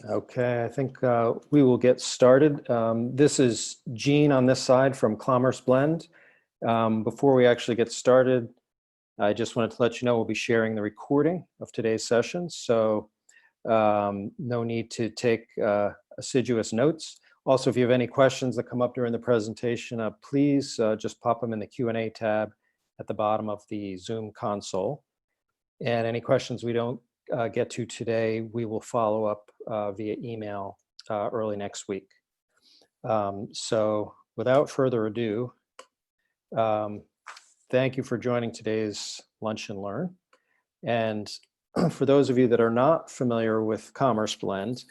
Okay, I think we will get started. This is Gene on this side from CommerceBlend. Before we actually get started, I just wanted to let you know we'll be sharing the recording of today's session, so no need to take assiduous notes. Also, if you have any questions that come up during the presentation, please just pop them in the Q&A tab at the bottom of the Zoom console. And any questions we don't get to today, we will follow up via email early next week. So without further ado, thank you for joining today's Lunch and Learn. And for those of you that are not familiar with CommerceBlend,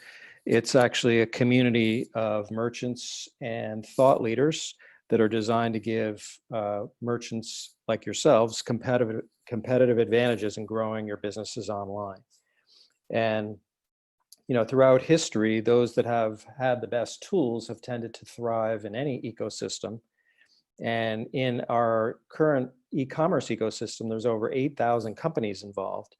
it's actually a community of merchants and thought leaders that are designed to give merchants like yourselves competitive advantages in growing your businesses online. And throughout history, those that have had the best tools have tended to thrive in any ecosystem. And in our current e-commerce ecosystem, there's over 8,000 companies involved,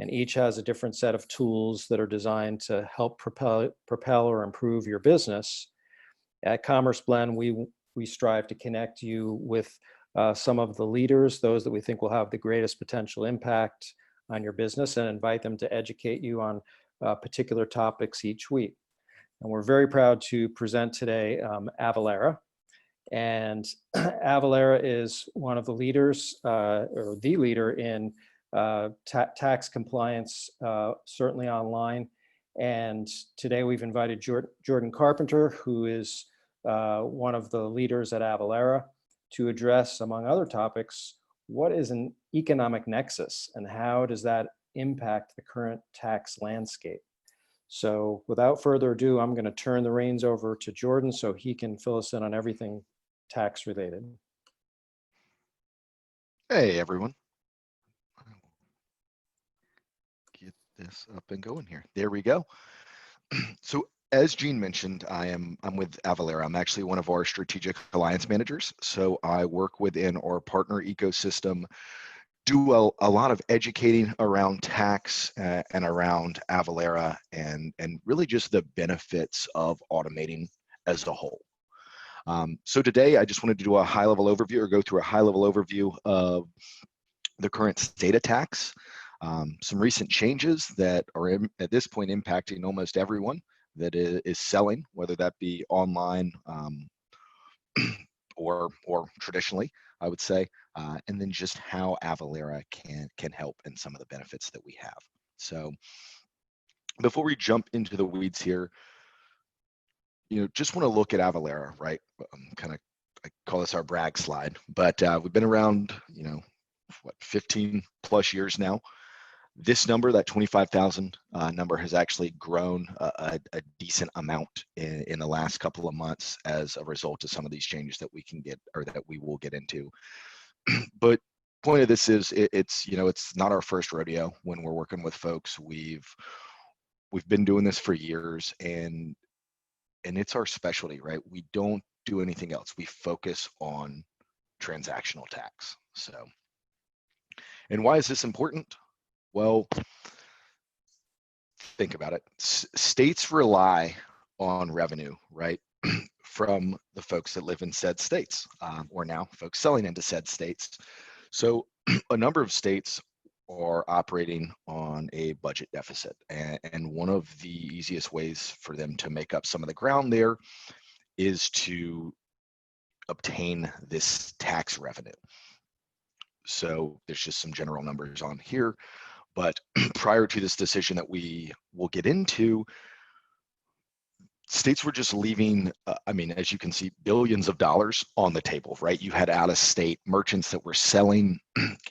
and each has a different set of tools that are designed to help propel or improve your business. At CommerceBlend, we strive to connect you with some of the leaders, those that we think will have the greatest potential impact on your business, and invite them to educate you on particular topics each week. And we're very proud to present today Avalara. And Avalara is one of the leaders, or the leader in tax compliance, certainly online. And today we've invited Jordan Carpenter, who is one of the leaders at Avalara, to address, among other topics, what is an economic nexus and how does that impact the current tax landscape. So without further ado, I'm going to turn the reins over to Jordan so he can fill us in on everything tax related. Hey everyone. Get this up and going here. There we go. So as Gene mentioned, I'm with Avalara. I'm actually one of our strategic alliance managers. So I work within our partner ecosystem, do a lot of educating around tax and around Avalara and really just the benefits of automating as a whole. So today I just wanted to do a high-level overview, or go through a high-level overview of the current state of tax, some recent changes that are at this point impacting almost everyone that is selling, whether that be online or traditionally, I would say, and then just how Avalara can help and some of the benefits that we have. So before we jump into the weeds here, just want to look at Avalara, right? I call this our brag slide, but we've been around, 15 plus years now. This number, that 25,000 number, has actually grown a decent amount in the last couple of months as a result of some of these changes that we can get, or that we will get into. But point of this is it's not our first rodeo when we're working with folks. We've been doing this for years, and it's our specialty, right? We don't do anything else. We focus on transactional tax. So, and why is this important? Well, think about it. States rely on revenue, right, from the folks that live in said states, or now folks selling into said states. So a number of states are operating on a budget deficit, and one of the easiest ways for them to make up some of the ground there is to obtain this tax revenue. So there's just some general numbers on here. But prior to this decision that we will get into, states were just leaving, as you can see, billions of dollars on the table, right? You had out-of-state merchants that were selling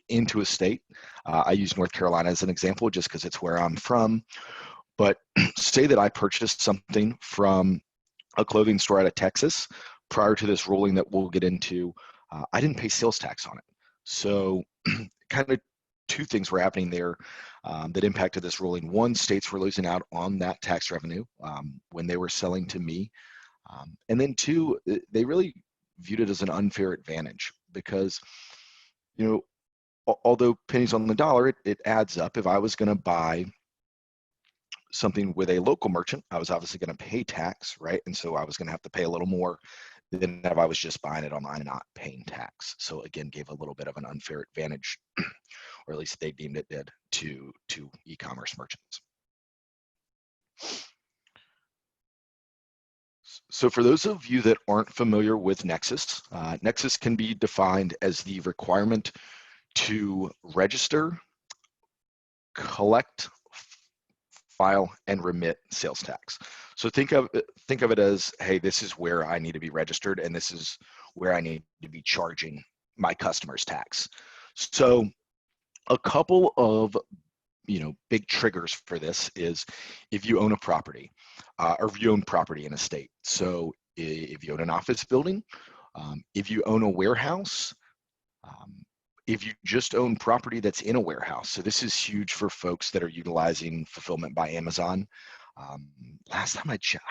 into a state. I use North Carolina as an example just because it's where I'm from. But say that I purchased something from a clothing store out of Texas prior to this ruling that we'll get into. I didn't pay sales tax on it. So kind of two things were happening there that impacted this ruling. One, states were losing out on that tax revenue when they were selling to me. And then two, they really viewed it as an unfair advantage because, although pennies on the dollar, it adds up. If I was going to buy something with a local merchant, I was obviously going to pay tax, right? And so I was going to have to pay a little more than if I was just buying it online and not paying tax. So again, gave a little bit of an unfair advantage, or at least they deemed it did, to e-commerce merchants. So for those of you that aren't familiar with Nexus, Nexus can be defined as the requirement to register, collect, file, and remit sales tax. So think of it as, hey, this is where I need to be registered, and this is where I need to be charging my customers tax. So a couple of big triggers for this is if you own a property, or if you own property in a state. So if you own an office building, if you own a warehouse, if you just own property that's in a warehouse. So this is huge for folks that are utilizing fulfillment by Amazon. Last time I checked,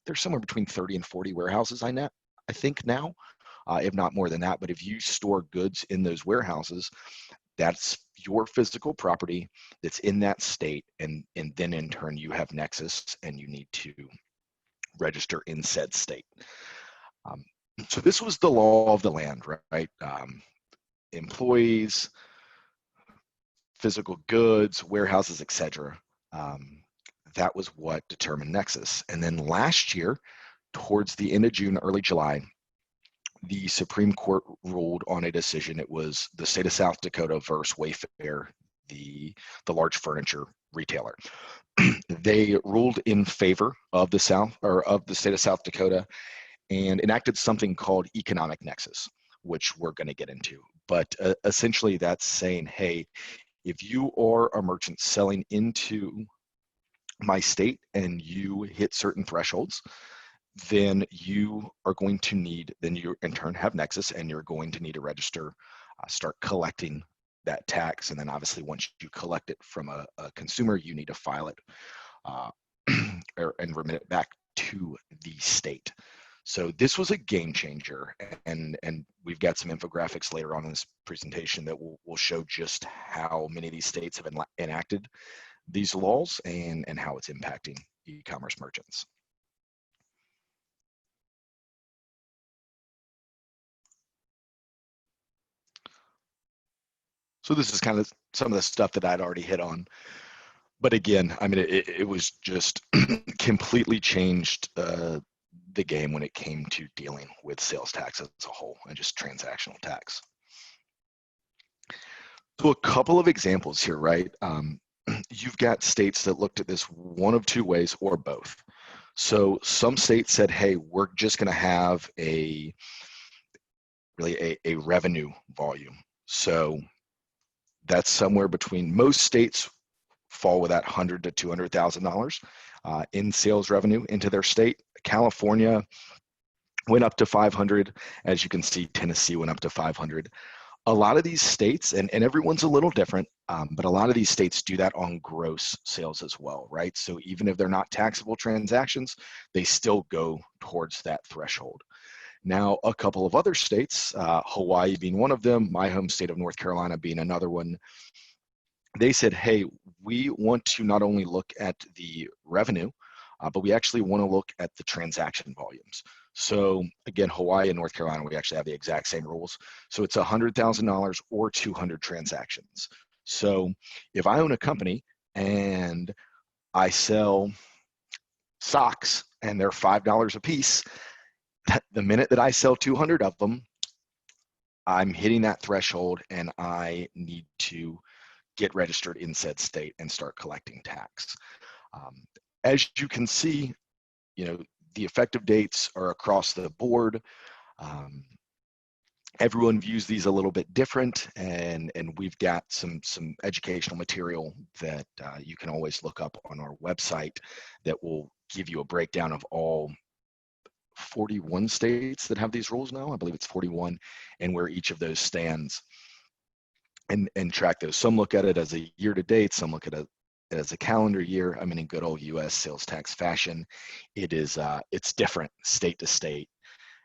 there's somewhere between 30 and 40 warehouses I think now, if not more than that. But if you store goods in those warehouses, that's your physical property that's in that state, and then in turn you have Nexus and you need to register in said state. So this was the law of the land, right? Employees, physical goods, warehouses, etc. That was what determined Nexus. And then last year, towards the end of June, early July, the Supreme Court ruled on a decision. It was the state of South Dakota versus Wayfair, the large furniture retailer. They ruled in favor of the state of South Dakota and enacted something called economic nexus, which we're going to get into. But essentially that's saying, hey, if you are a merchant selling into my state and you hit certain thresholds, then you in turn have Nexus, and you're going to need to register, start collecting that tax. And then obviously once you collect it from a consumer, you need to file it and remit it back to the state. So this was a game changer, and we've got some infographics later on in this presentation that will show just how many of these states have enacted these laws and how it's impacting e-commerce merchants. So this is kind of some of the stuff that I'd already hit on. But again, I mean, it was just completely changed the game when it came to dealing with sales tax as a whole and just transactional tax. So a couple of examples here, right? You've got states that looked at this one of two ways or both. So some states said, hey, we're just going to have a revenue volume. So that's somewhere between, most states fall with that $100,000 to $200,000 in sales revenue into their state. California went up to 500. As you can see, Tennessee went up to 500. A lot of these states, and everyone's a little different, but a lot of these states do that on gross sales as well, right? So even if they're not taxable transactions, they still go towards that threshold. Now, a couple of other states, Hawaii being one of them, my home state of North Carolina being another one, they said, hey, we want to not only look at the revenue, but we actually want to look at the transaction volumes. So again, Hawaii and North Carolina, we actually have the exact same rules. So it's $100,000 or 200 transactions. So if I own a company and I sell socks and they're $5 a piece, the minute that I sell 200 of them, I'm hitting that threshold and I need to get registered in said state and start collecting tax. As you can see, the effective dates are across the board. Everyone views these a little bit different, and we've got some educational material that you can always look up on our website that will give you a breakdown of all 41 states that have these rules now. I believe it's 41, and where each of those stands, and track those. Some look at it as a year to date, some look at it as a calendar year. I mean, in good old US sales tax fashion, it's different state to state.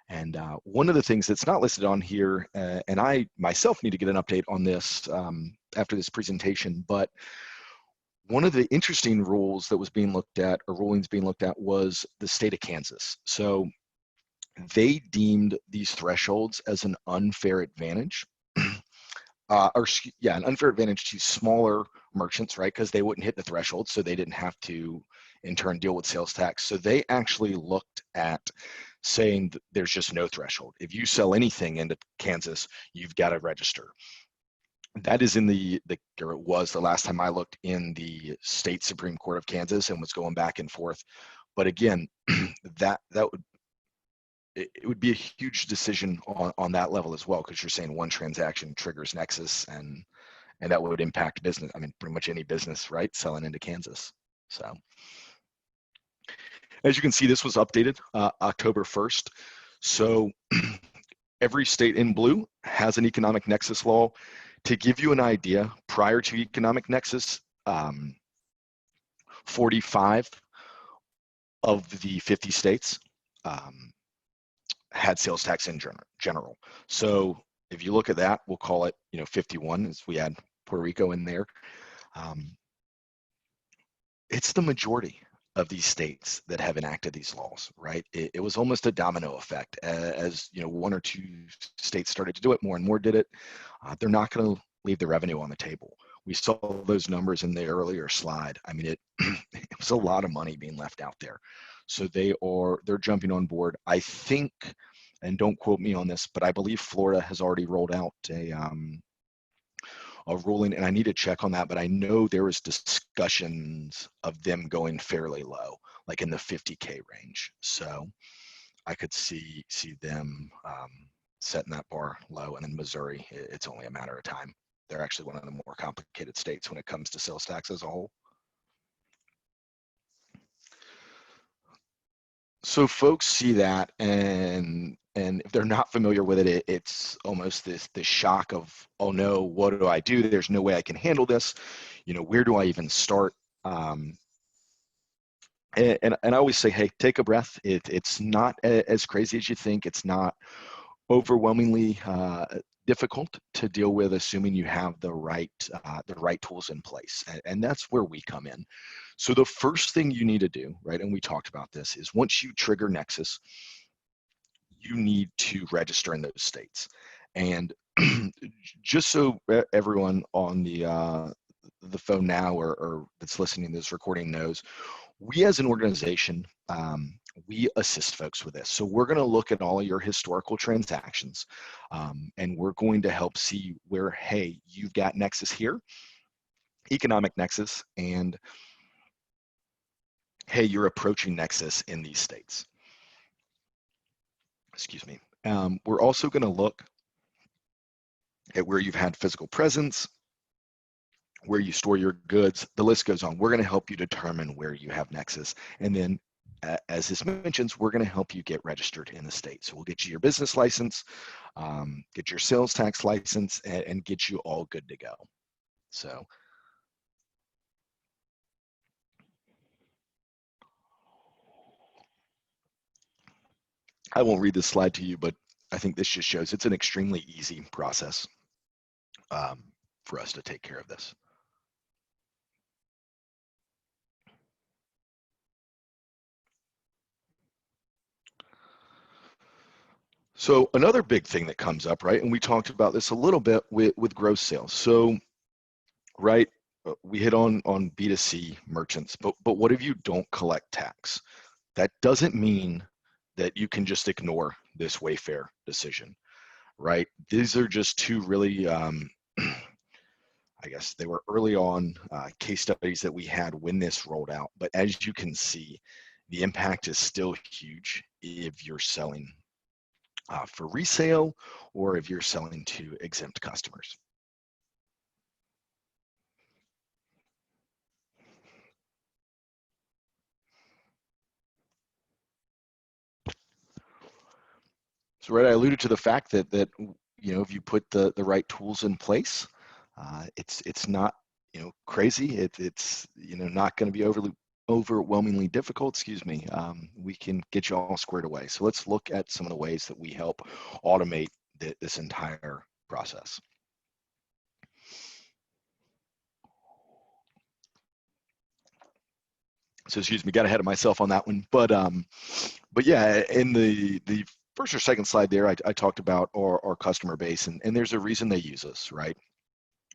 And one of the things that's not listed on here, and I myself need to get an update on this after this presentation, but one of the interesting rules that was being looked at, or rulings being looked at, was the state of Kansas. So they deemed these thresholds as an unfair advantage, an unfair advantage to smaller merchants, right? Because they wouldn't hit the threshold, so they didn't have to, in turn, deal with sales tax. So they actually looked at saying that there's just no threshold. If you sell anything into Kansas, you've got to register. That is in or it was the last time I looked, in the state Supreme Court of Kansas, and was going back and forth. But again, it would be a huge decision on that level as well, because you're saying one transaction triggers Nexus, and that would impact business. I mean, pretty much any business, right, selling into Kansas. So as you can see, this was updated October 1st. So every state in blue has an economic nexus law. To give you an idea, prior to economic nexus, 45 of the 50 states had sales tax in general. So if you look at that, we'll call it 51, as we add Puerto Rico in there. It's the majority of these states that have enacted these laws, right? It was almost a domino effect. As one or two states started to do it, more and more did it. They're not going to leave the revenue on the table. We saw those numbers in the earlier slide. I mean, it was a lot of money being left out there. So they're jumping on board. I think, and don't quote me on this, but I believe Florida has already rolled out a ruling, and I need to check on that, but I know there was discussions of them going fairly low, like in the 50K range. So I could see them setting that bar low. And then Missouri, it's only a matter of time. They're actually one of the more complicated states when it comes to sales tax as a whole. So folks see that, and if they're not familiar with it, it's almost this shock of, oh no, what do I do? There's no way I can handle this. Where do I even start? And I always say, hey, take a breath. It's not as crazy as you think. It's not overwhelmingly difficult to deal with, assuming you have the right tools in place, and that's where we come in. So the first thing you need to do, right, and we talked about this, is once you trigger Nexus, you need to register in those states. And just so everyone on the phone now or that's listening to this recording knows, we as an organization, we assist folks with this. So we're going to look at all of your historical transactions, and we're going to help see where, hey, you've got Nexus here, economic Nexus, and hey, you're approaching Nexus in these states. Excuse me. We're also going to look at where you've had physical presence, where you store your goods, the list goes on. We're going to help you determine where you have Nexus. And then as this mentions, we're going to help you get registered in the state. So we'll get you your business license, get your sales tax license, and get you all good to go. So I won't read this slide to you, but I think this just shows it's an extremely easy process for us to take care of this. So another big thing that comes up, right, and we talked about this a little bit with gross sales. So, right, we hit on B2C merchants, but what if you don't collect tax? That doesn't mean that you can just ignore this Wayfair decision, right? These are just two really, I guess they were early on case studies that we had when this rolled out. But as you can see, the impact is still huge if you're selling for resale or if you're selling to exempt customers. So, right, I alluded to the fact that if you put the right tools in place, it's not crazy. It's not going to be overwhelmingly difficult. Excuse me. We can get you all squared away. So let's look at some of the ways that we help automate this entire process. So excuse me, got ahead of myself on that one. But yeah, in the first or second slide there, I talked about our customer base, and there's a reason they use us, right?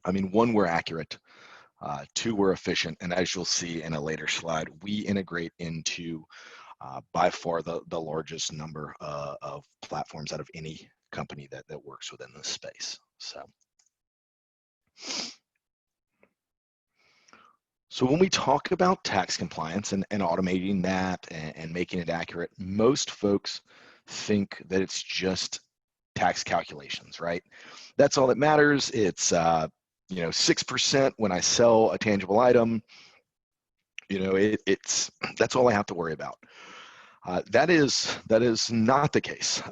I mean, one, we're accurate. Two, we're efficient. And as you'll see in a later slide, we integrate into by far the largest number of platforms out of any company that works within this space. So when we talk about tax compliance and automating that and making it accurate, most folks think that it's just tax calculations, right? That's all that matters. It's 6% when I sell a tangible item. That's all I have to worry about. That is not the case,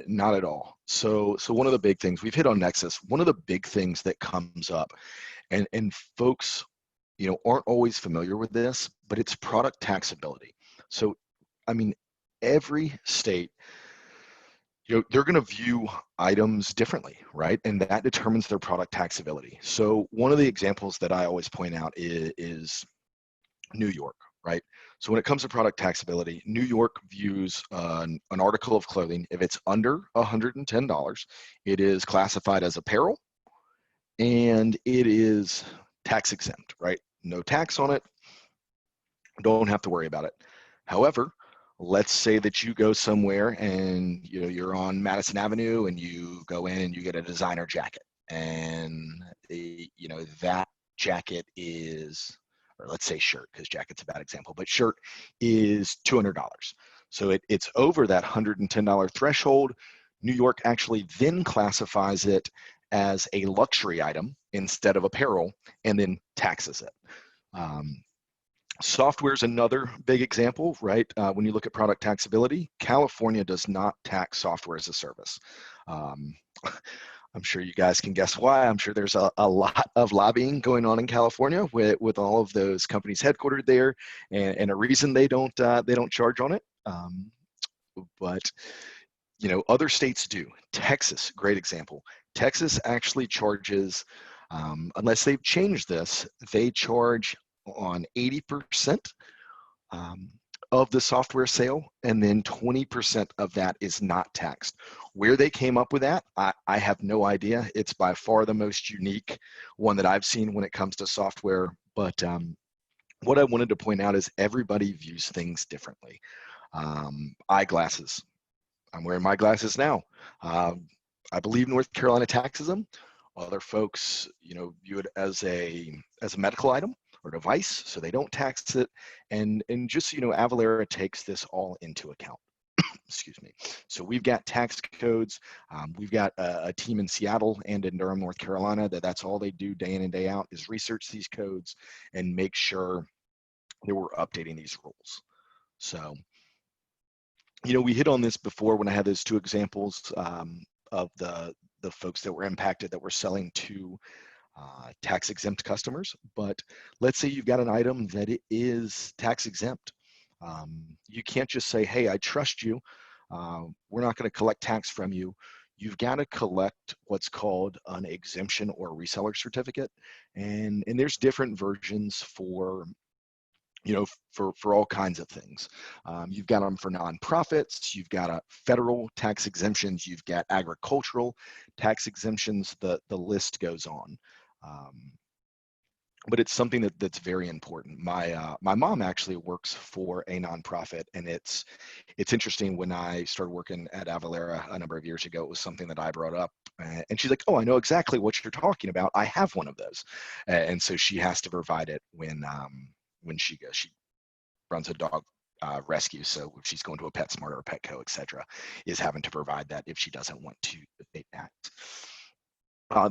not at all. So one of the big things we've hit on Nexus, one of the big things that comes up, and folks, aren't always familiar with this, but it's product taxability. So, I mean, every state, they're going to view items differently, right? And that determines their product taxability. So one of the examples that I always point out is New York, right? So when it comes to product taxability, New York views an article of clothing, if it's under $110, it is classified as apparel, and it is tax exempt, right? No tax on it, don't have to worry about it. However, let's say that you go somewhere and you're on Madison Avenue and you go in and you get a designer jacket, and that jacket is, or let's say shirt, because jacket's a bad example, but shirt is $200. So it's over that $110 threshold. New York actually then classifies it as a luxury item instead of apparel, and then taxes it. Software is another big example, right? When you look at product taxability, California does not tax software as a service. I'm sure you guys can guess why. I'm sure there's a lot of lobbying going on in California with all of those companies headquartered there, and a reason they don't charge on it. But other states do. Texas, great example. Texas actually charges, unless they've changed this, they charge on 80% of the software sale, and then 20% of that is not taxed. Where they came up with that, I have no idea. It's by far the most unique one that I've seen when it comes to software. But what I wanted to point out is everybody views things differently. Eyeglasses. I'm wearing my glasses now. I believe North Carolina taxes them. Other folks, view it as a medical item or device, so they don't tax it. And just Avalara takes this all into account. Excuse me. So we've got tax codes. We've got a team in Seattle and in Durham, North Carolina, that's all they do day in and day out is research these codes and make sure that we're updating these rules. So, we hit on this before when I had those two examples of the folks that were impacted that were selling to tax exempt customers. But let's say you've got an item that it is tax exempt. You can't just say, hey, I trust you. We're not going to collect tax from you. You've got to collect what's called an exemption or reseller certificate. And there's different versions for all kinds of things. You've got them for nonprofits, you've got federal tax exemptions, you've got agricultural tax exemptions, the list goes on. But it's something that's very important. My mom actually works for a nonprofit, and it's interesting. When I started working at Avalara a number of years ago, it was something that I brought up, and she's like, "Oh, I know exactly what you're talking about. I have one of those," and so she has to provide it when she goes. She runs a dog rescue, so if she's going to a PetSmart or a Petco, etc., is having to provide that if she doesn't want to pay tax.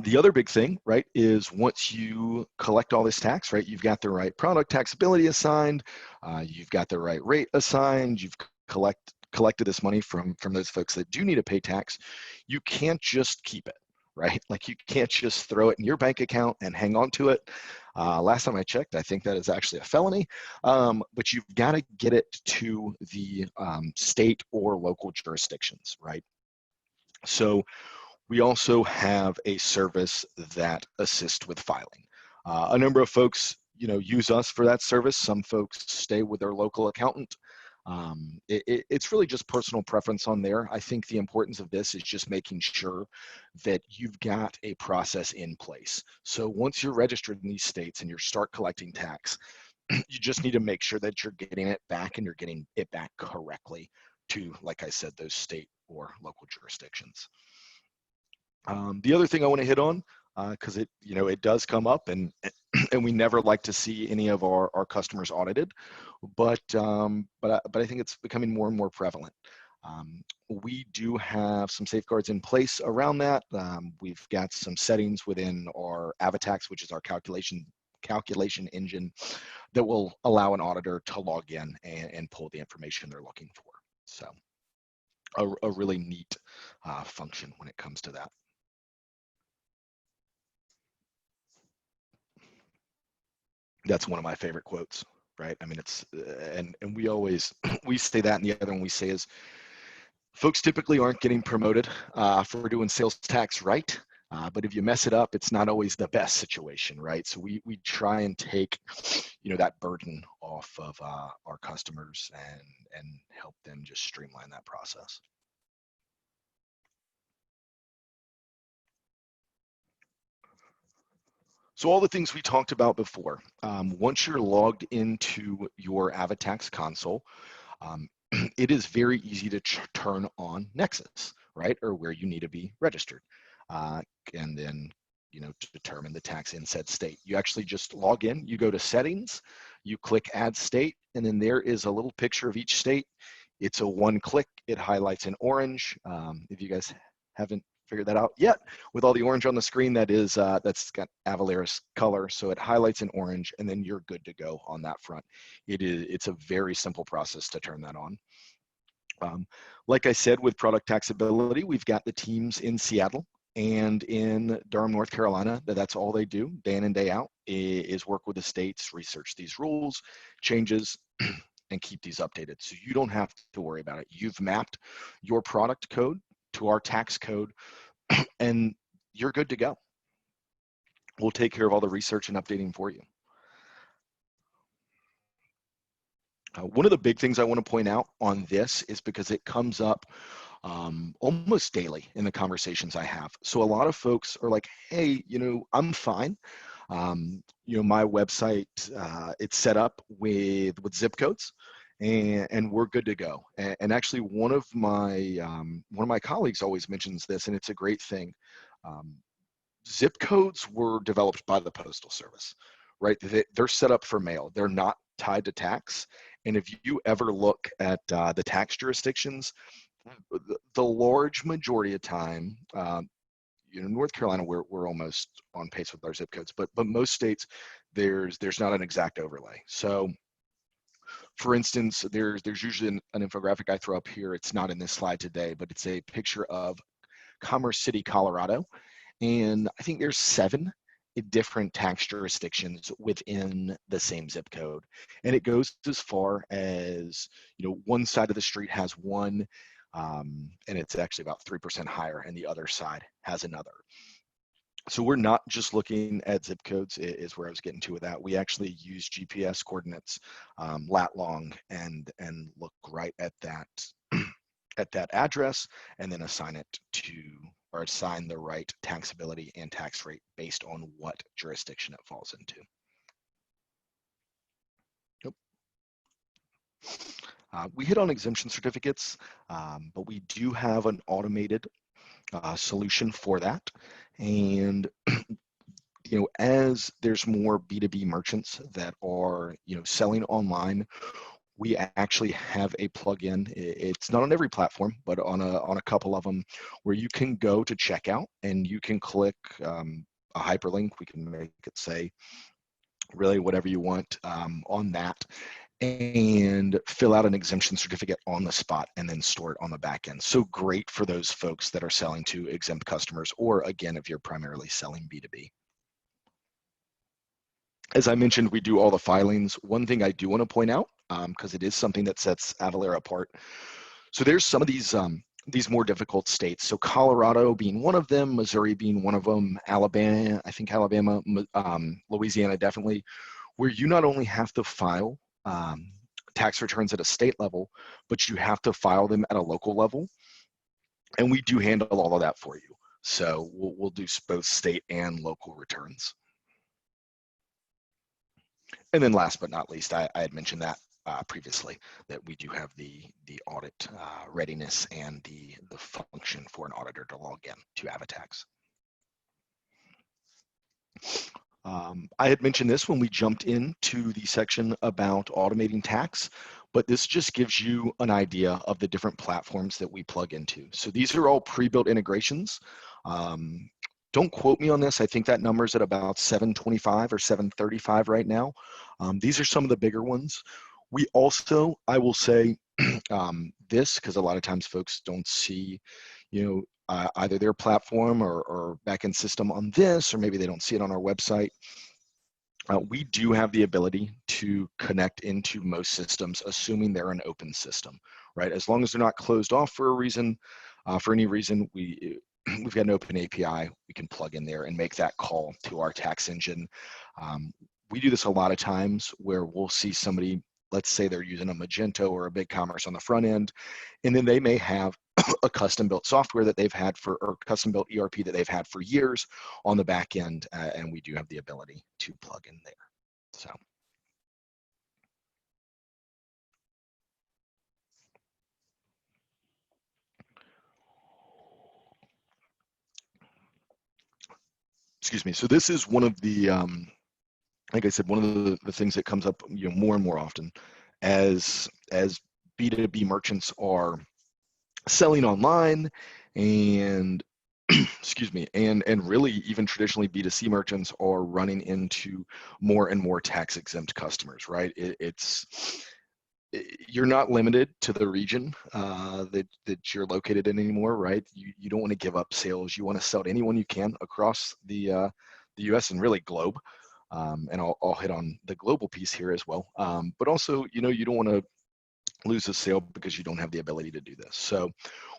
The other big thing, right, is once you collect all this tax, right, you've got the right product taxability assigned, you've got the right rate assigned, you've collected this money from those folks that do need to pay tax. You can't just keep it, right? Like, you can't just throw it in your bank account and hang on to it. Last time I checked, I think that is actually a felony, but you've got to get it to the state or local jurisdictions, right? So we also have a service that assists with filing. A number of folks, use us for that service. Some folks stay with their local accountant. It's really just personal preference on there. I think the importance of this is just making sure that you've got a process in place. So once you're registered in these states and you start collecting tax, you just need to make sure that you're getting it back and you're getting it back correctly to, like I said, those state or local jurisdictions. The other thing I want to hit on, because it does come up, and we never like to see any of our customers audited, but I think it's becoming more and more prevalent. We do have some safeguards in place around that. We've got some settings within our AvaTax, which is our calculation engine, that will allow an auditor to log in and pull the information they're looking for. So a really neat function when it comes to that. That's one of my favorite quotes, right? I mean, it's, and we always, we say that, and the other one we say is, folks typically aren't getting promoted for doing sales tax right, but if you mess it up, it's not always the best situation, right? So we try and take, that burden off of our customers and help them just streamline that process. So all the things we talked about before, once you're logged into your AvaTax console, it is very easy to turn on Nexus, right? Or where you need to be registered. And then, to determine the tax in said state. You actually just log in, you go to settings, you click add state, and then there is a little picture of each state. It's a one click, it highlights in orange. If you guys haven't figured that out yet, with all the orange on the screen, that's got Avalara's color, so it highlights in orange, and then you're good to go on that front. It's a very simple process to turn that on. Like I said, with product taxability, we've got the teams in Seattle and in Durham, North Carolina. That's all they do day in and day out, is work with the states, research these rules, changes, and keep these updated. So you don't have to worry about it. You've mapped your product code to our tax code, and you're good to go. We'll take care of all the research and updating for you. One of the big things I want to point out on this is because it comes up almost daily in the conversations I have. So a lot of folks are like, hey, I'm fine. My website, it's set up with zip codes, and we're good to go. And actually, one of my colleagues always mentions this, and it's a great thing. Zip codes were developed by the Postal Service, right? They're set up for mail. They're not tied to tax. And if you ever look at the tax jurisdictions, the large majority of time, North Carolina, we're almost on pace with our zip codes, but most states, there's not an exact overlay. So, for instance, there's usually an infographic I throw up here. It's not in this slide today, but it's a picture of Commerce City, Colorado, and I think there's 7 different tax jurisdictions within the same zip code, and it goes as far as one side of the street has one. And it's actually about 3% higher, and the other side has another. So we're not just looking at zip codes, is where I was getting to with that. We actually use GPS coordinates, lat long, and look right at that at that address, and then assign the right taxability and tax rate based on what jurisdiction it falls into. We hit on exemption certificates, but we do have an automated solution for that. And as there's more B2B merchants that are selling online, we actually have a plugin. It's not on every platform, but on a couple of them, where you can go to checkout and you can click a hyperlink. We can make it say really whatever you want on that, and fill out an exemption certificate on the spot and then store it on the back end. So great for those folks that are selling to exempt customers, or again, if you're primarily selling B2B. As I mentioned, we do all the filings. One thing I do want to point out, because it is something that sets Avalara apart. So there's some of these more difficult states. So Colorado being one of them, Missouri being one of them, Alabama, I think Alabama, Louisiana definitely, where you not only have to file tax returns at a state level, but you have to file them at a local level. And we do handle all of that for you. So we'll do both state and local returns. And then last but not least, I had mentioned that previously, that we do have the audit readiness and the function for an auditor to log in to Avatax. I had mentioned this when we jumped into the section about automating tax, but this just gives you an idea of the different platforms that we plug into. So these are all pre-built integrations. Don't quote me on this. I think that number's at about 725 or 735 right now. These are some of the bigger ones. We also, I will say this, because a lot of times folks don't see, either their platform or backend system on this, or maybe they don't see it on our website. We do have the ability to connect into most systems, assuming they're an open system, right? As long as they're not closed off for a reason, for any reason, we've got an open API. We can plug in there and make that call to our tax engine. We do this a lot of times where we'll see somebody, let's say they're using a Magento or a BigCommerce on the front end, and then they may have a custom-built software that they've had or custom-built ERP that they've had for years on the back end, and we do have the ability to plug in there. So. Excuse me. So this is one of the, like I said, one of the things that comes up, more and more often as B2B merchants are selling online, and excuse me, and really even traditionally B2C merchants are running into more and more tax exempt customers, right? You're not limited to the region that you're located in anymore, right? You don't want to give up sales. You want to sell to anyone you can across the US and really globe. And I'll hit on the global piece here as well. But also, you don't want to lose a sale because you don't have the ability to do this. So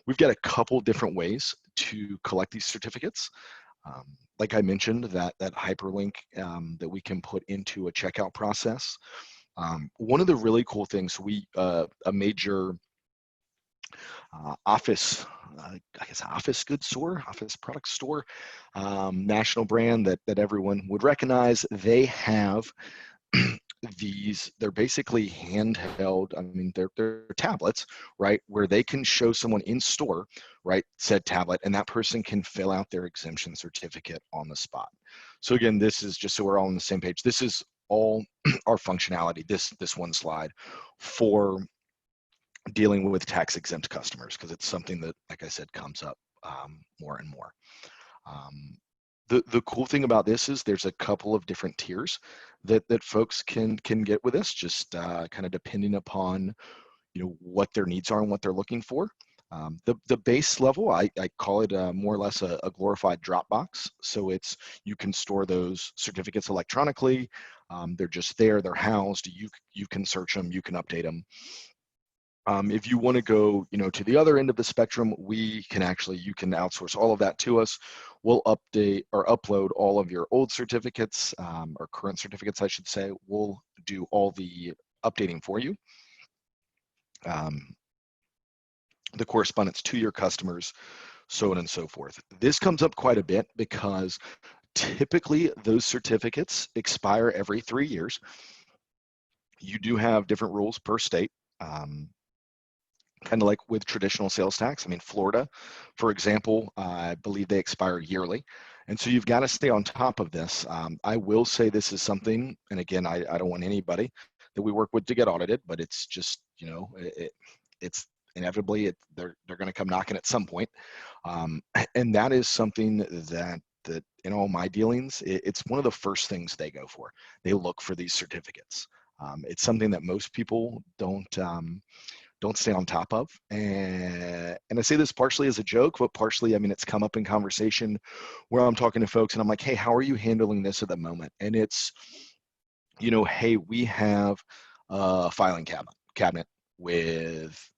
we've got a couple different ways to collect these certificates. Like I mentioned, that hyperlink that we can put into a checkout process. One of the really cool things, a major office goods store, office product store, national brand that everyone would recognize, they have they're basically handheld, they're tablets, right, where they can show someone in store, right, said tablet, and that person can fill out their exemption certificate on the spot. So again, this is just so we're all on the same page. This is all our functionality, this one slide, for dealing with tax exempt customers, because it's something that, like I said, comes up more and more. The cool thing about this is there's a couple of different tiers that folks can get with us, just kind of depending upon what their needs are and what they're looking for. The base level, I call it more or less a glorified Dropbox. So you can store those certificates electronically. They're just there, they're housed. You can search them, you can update them. If you want to go, to the other end of the spectrum, you can outsource all of that to us. We'll update or upload all of your old certificates, or current certificates, I should say. We'll do all the updating for you. The correspondence to your customers, so on and so forth. This comes up quite a bit because typically those certificates expire every 3 years. You do have different rules per state. Kind of like with traditional sales tax. Florida, for example, I believe they expire yearly. And so you've got to stay on top of this. I will say this is something, and again, I don't want anybody that we work with to get audited, but it's just, it's inevitably, they're going to come knocking at some point. And that is something that in all my dealings, it's one of the first things they go for. They look for these certificates. It's something that most people don't stay on top of. And I say this partially as a joke, but partially, it's come up in conversation where I'm talking to folks and I'm like, hey, how are you handling this at the moment? And it's, hey, we have a filing cabinet with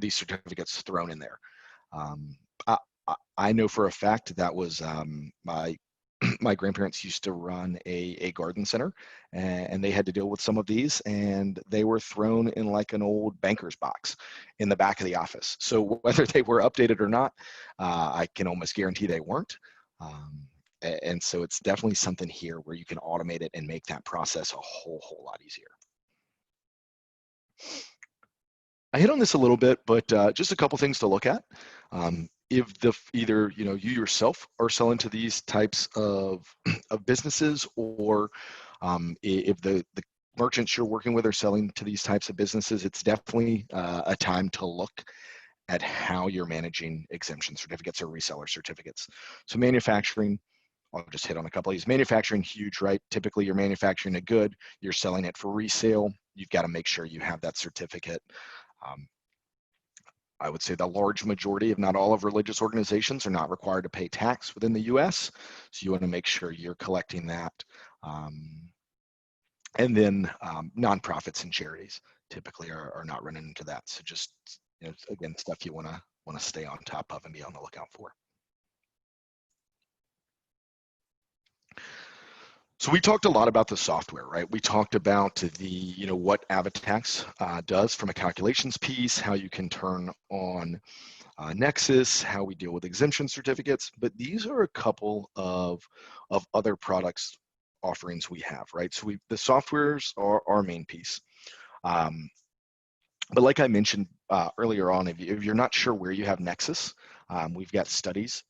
these certificates thrown in there. I know for a fact that was my my grandparents used to run a garden center, and they had to deal with some of these, and they were thrown in like an old banker's box in the back of the office. So whether they were updated or not, I can almost guarantee they weren't. And so it's definitely something here where you can automate it and make that process a whole lot easier. I hit on this a little bit, but just a couple things to look at. If either you yourself are selling to these types of businesses, or if the merchants you're working with are selling to these types of businesses, it's definitely a time to look at how you're managing exemption certificates or reseller certificates. So manufacturing, I'll just hit on a couple of these. Manufacturing, huge, right? Typically you're manufacturing a good, you're selling it for resale. You've got to make sure you have that certificate. I would say the large majority, if not all, of religious organizations are not required to pay tax within the US. So you want to make sure you're collecting that. And then nonprofits and charities typically are not running into that. So just, again, stuff you want to stay on top of and be on the lookout for. So we talked a lot about the software, right? We talked about the, what AvaTax does from a calculations piece, how you can turn on Nexus, how we deal with exemption certificates, but these are a couple of other products offerings we have, right? So the softwares are our main piece. But like I mentioned earlier on, if you're not sure where you have Nexus, we've got studies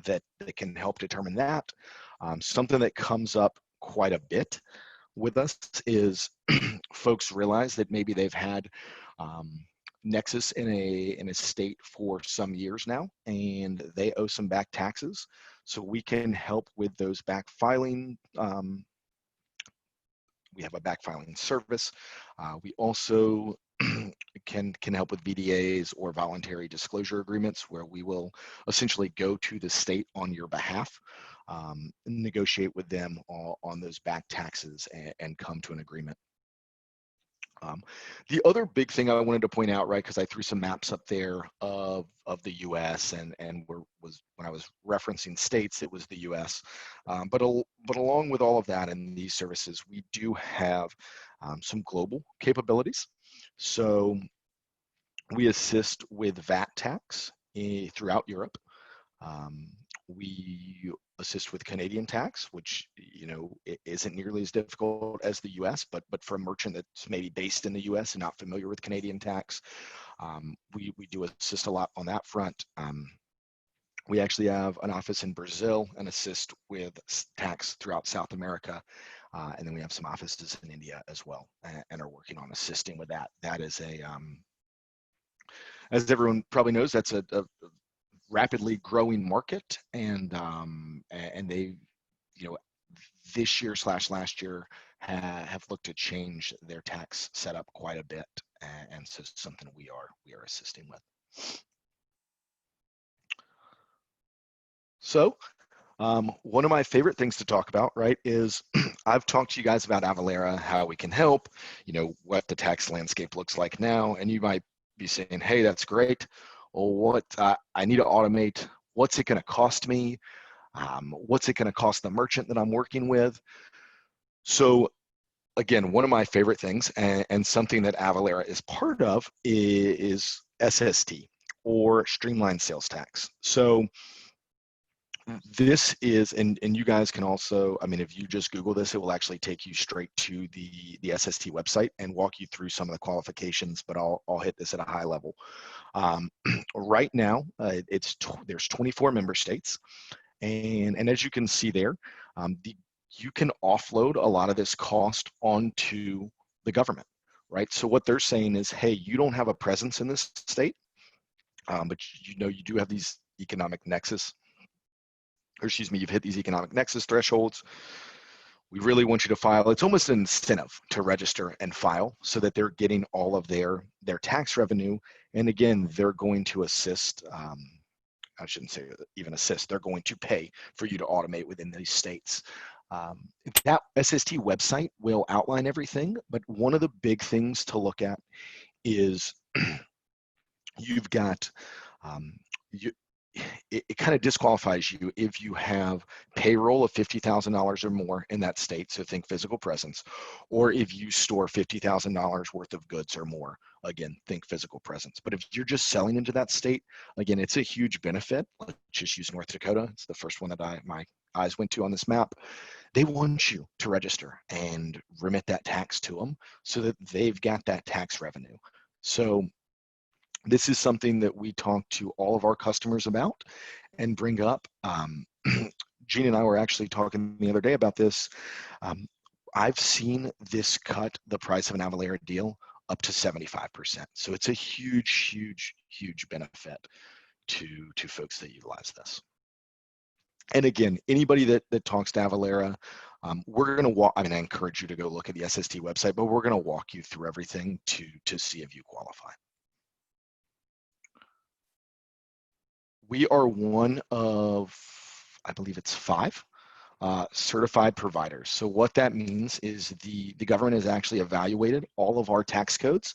that can help determine that. Something that comes up quite a bit with us is folks realize that maybe they've had Nexus in a state for some years now, and they owe some back taxes. So we can help with those back filing. We have a back filing service. We also can help with VDAs or voluntary disclosure agreements, where we will essentially go to the state on your behalf, negotiate with them on those back taxes and come to an agreement. The other big thing I wanted to point out, right, because I threw some maps up there of the U.S. and when I was referencing states, it was the U.S. But along with all of that and these services, we do have some global capabilities. So we assist with VAT tax throughout Europe. We assist with Canadian tax, which it isn't nearly as difficult as the U.S., but for a merchant that's maybe based in the U.S. and not familiar with Canadian tax, we do assist a lot on that front. We actually have an office in Brazil and assist with tax throughout South America, and then we have some offices in India as well, and are working on assisting with that. That is as everyone probably knows, that's a rapidly growing market, and they, this year / last year have looked to change their tax setup quite a bit, and so it's something we are assisting with. So one of my favorite things to talk about, right, is I've talked to you guys about Avalara, how we can help, what the tax landscape looks like now, and you might be saying, hey, that's great. Well, what I need to automate, what's it going to cost me? What's it going to cost the merchant that I'm working with? So again, one of my favorite things, and something that Avalara is part of, is SST, or Streamline Sales Tax. So this is, and you guys can also, if you just Google this, it will actually take you straight to the SST website and walk you through some of the qualifications, but I'll hit this at a high level. Right now, there's 24 member states, and as you can see there, you can offload a lot of this cost onto the government, right? So what they're saying is, hey, you don't have a presence in this state, but you do have these economic nexus, or excuse me, you've hit these economic nexus thresholds. We really want you to file. It's almost an incentive to register and file so that they're getting all of their tax revenue. And again, they're going to assist, I shouldn't say even assist, they're going to pay for you to automate within these states. That SST website will outline everything, but one of the big things to look at is you've got, it kind of disqualifies you if you have payroll of $50,000 or more in that state, so think physical presence, or if you store $50,000 worth of goods or more, again, think physical presence. But if you're just selling into that state, again, it's a huge benefit. Let's just use North Dakota. It's the first one that my eyes went to on this map. They want you to register and remit that tax to them so that they've got that tax revenue. So this is something that we talk to all of our customers about and bring up. Gene and I were actually talking the other day about this. I've seen this cut the price of an Avalara deal up to 75%. So it's a huge, huge, huge benefit to folks that utilize this. And again, anybody that talks to Avalara, we're going to walk, I encourage you to go look at the SST website, but we're going to walk you through everything to see if you qualify. We are one of, I believe it's 5 certified providers. So what that means is the government has actually evaluated all of our tax codes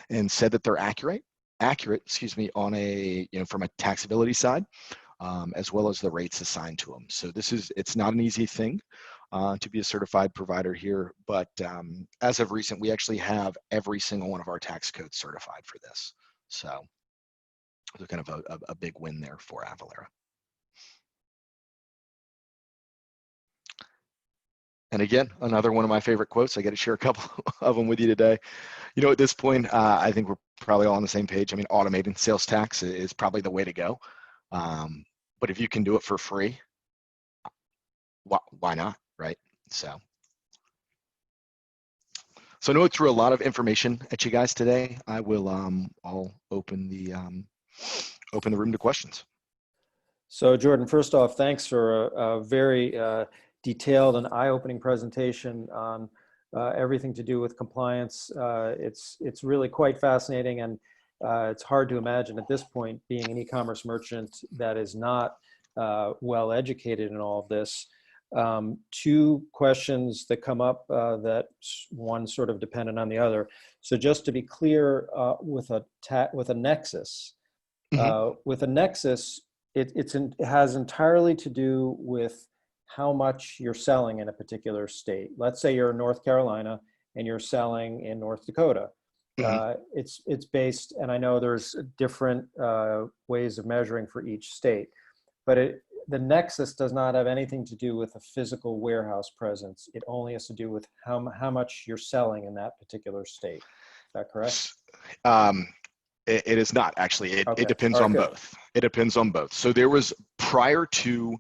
and said that they're accurate, on a, from a taxability side, as well as the rates assigned to them. So it's not an easy thing to be a certified provider here, but as of recent, we actually have every single one of our tax codes certified for this. So it's kind of a big win there for Avalara. And again, another one of my favorite quotes. I get to share a couple of them with you today. At this point, I think we're probably all on the same page. Automating sales tax is probably the way to go. But if you can do it for free, why not, right? So I know I threw a lot of information at you guys today. I will, I'll open the room to questions. So Jordan, first off, thanks for a very detailed and eye-opening presentation on everything to do with compliance. It's really quite fascinating, and it's hard to imagine at this point, being an e-commerce merchant that is not well educated in all of this. 2 questions that come up that one sort of dependent on the other. So just to be clear, with a Nexus, with a Nexus, it has entirely to do with how much you're selling in a particular state. Let's say you're in North Carolina and you're selling in North Dakota. It's based, and I know there's different ways of measuring for each state, but the Nexus does not have anything to do with a physical warehouse presence. It only has to do with how much you're selling in that particular state. Is that correct? It is not, actually. It depends on good. both. It depends on both. So there was, prior to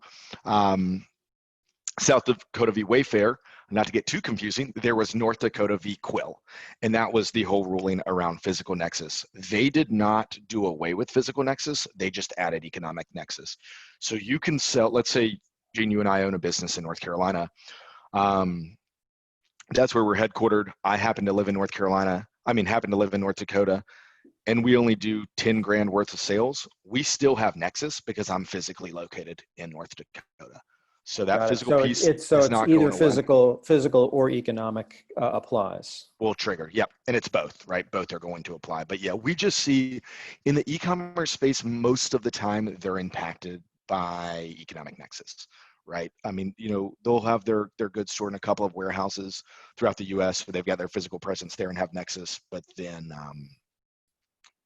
South Dakota v. Wayfair, not to get too confusing, there was North Dakota v. Quill, and that was the whole ruling around physical nexus. They did not do away with physical nexus, they just added economic nexus. So you can sell, let's say, Gene, you and I own a business in North Carolina. That's where we're headquartered. I happen to live in North Dakota, and we only do 10 grand worth of sales. We still have nexus because I'm physically located in North Dakota. So that physical piece is not either going away. physical or economic applies. Will trigger, yep, and it's both, right? Both are going to apply. But yeah, we just see in the e-commerce space, most of the time they're impacted by economic nexus, right? They'll have their goods stored in a couple of warehouses throughout the U.S. where they've got their physical presence there and have nexus, but then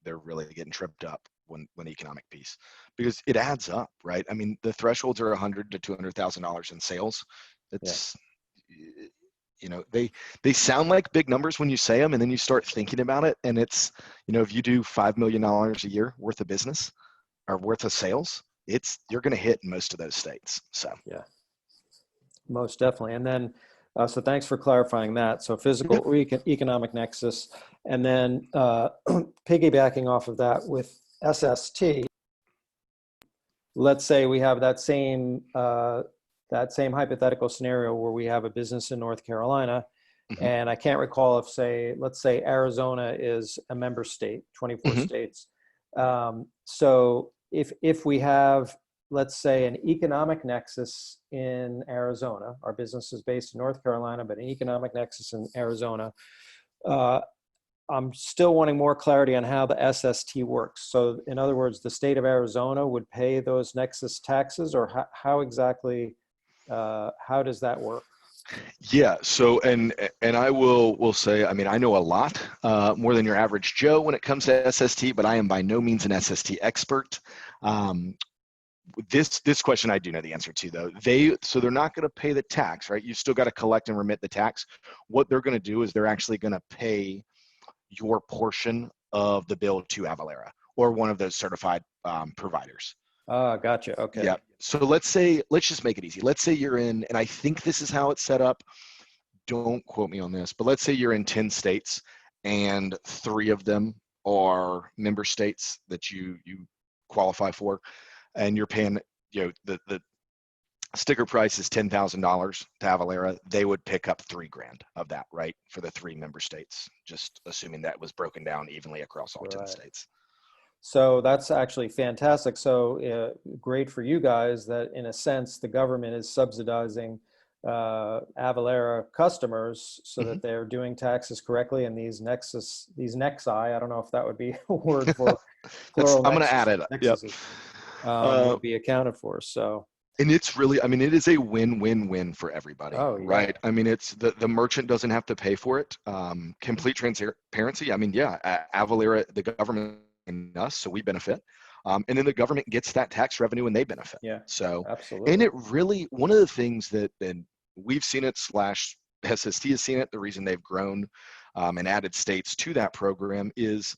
they're really getting tripped up when the economic piece, because it adds up, right? The thresholds are $100,000 to $200,000 in sales. It's, they sound like big numbers when you say them, and then you start thinking about it, and it's, if you do $5 million a year worth of business or worth of sales, you're going to hit in most of those states. So yeah, most definitely. And then, so thanks for clarifying that. So physical or economic nexus, and then piggybacking off of that with SST, let's say we have that same hypothetical scenario where we have a business in North Carolina, and I can't recall if, let's say Arizona is a member state, 24 states. So if we have, let's say, an economic nexus in Arizona, our business is based in North Carolina, but an economic nexus in Arizona, I'm still wanting more clarity on how the SST works. So in other words, the state of Arizona would pay those Nexus taxes, or how exactly, how does that work? Yeah. So, and I will say, I mean, I know a lot more than your average Joe when it comes to SST, but I am by no means an SST expert. This question I do know the answer to, though. So they're not going to pay the tax, right? You still got to collect and remit the tax. What they're going to do is they're actually going to pay your portion of the bill to Avalara or one of those certified providers. Gotcha. Okay. Yeah. So let's just make it easy. Let's say you're in, and I think this is how it's set up. Don't quote me on this, but let's say you're in 10 states and 3 of them are member states that you qualify for, and you're paying, the sticker price is $10,000 to Avalara. They would pick up $3,000 of that, right, for the 3 member states, just assuming that was broken down evenly across all 10 states. So that's actually fantastic. So great for you guys that, in a sense, the government is subsidizing Avalara customers so that they're doing taxes correctly, and these nexi, I don't know if that would be a word for plural. I'm going to add it. Yep. Will be accounted for. So. And it's really, I mean, it is a win-win-win for everybody, right? Yeah. I mean, it's the merchant doesn't have to pay for it. Complete transparency. I mean, yeah, Avalara, the government and us, so we benefit. And then the government gets that tax revenue and they benefit. Yeah, so absolutely. And it really, one of the things that, and we've seen it / SST has seen it, the reason they've grown and added states to that program is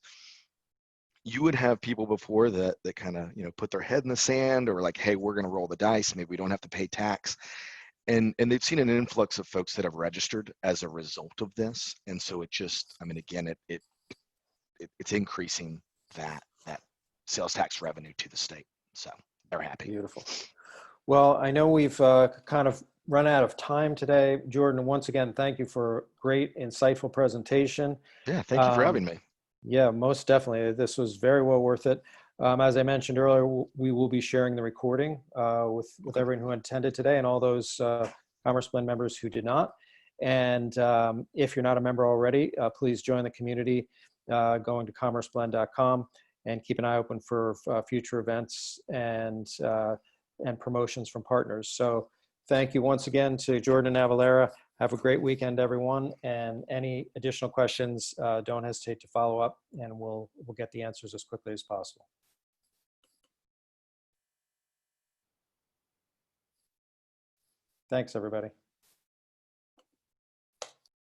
you would have people before that kind of, put their head in the sand, or like, hey, we're going to roll the dice. Maybe we don't have to pay tax. And they've seen an influx of folks that have registered as a result of this. And so it just, I mean, again, it's increasing that sales tax revenue to the state. So they're happy. Beautiful. Well, I know we've kind of run out of time today. Jordan, once again, thank you for a great, insightful presentation. Yeah, thank you for having me. Yeah, most definitely. This was very well worth it. As I mentioned earlier, we will be sharing the recording with everyone who attended today and all those CommerceBlend members who did not. And if you're not a member already, please join the community going to commerceblend.com and keep an eye open for future events and promotions from partners. So thank you once again to Jordan and Avalara. Have a great weekend, everyone. And any additional questions, don't hesitate to follow up, and we'll get the answers as quickly as possible. Thanks, everybody.